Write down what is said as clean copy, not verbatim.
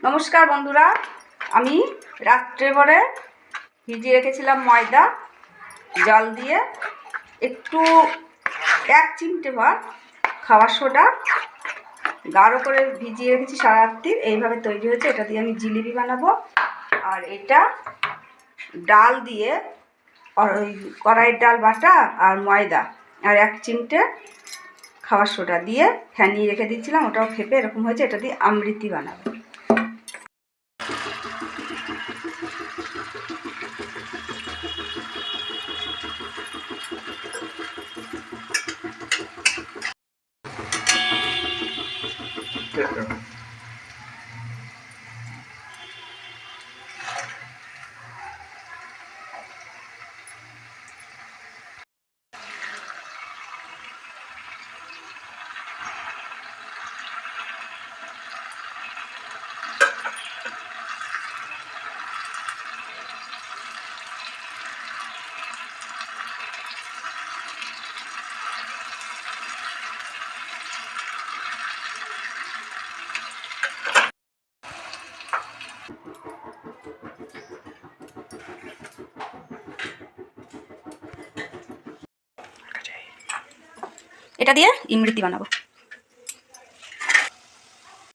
নমস্কার বন্ধুরা, আমি রাত্রে ভরে ভিজিয়ে রেখেছিলাম ময়দা জল দিয়ে, একটু 1 চিমটে ভর খাবার সোডা গাঢ় করে ভিজিয়ে রেখেছি সারা রাত্রির। এইভাবে তৈরি হয়েছে। এটা দিয়ে আমি জিলিপি বানাবো। আর এটা ডাল দিয়ে, ওই কড়াইয়ের ডাল বাটা আর ময়দা আর 1 চিমটে খাবার সোডা দিয়ে ফ্যানিয়ে রেখে দিয়েছিলাম, ওটাও ফেপে এরকম হয়েছে। এটা দিয়ে আমৃতি বানাবো। এটা দিয়ে ইমৃতি বানাবো।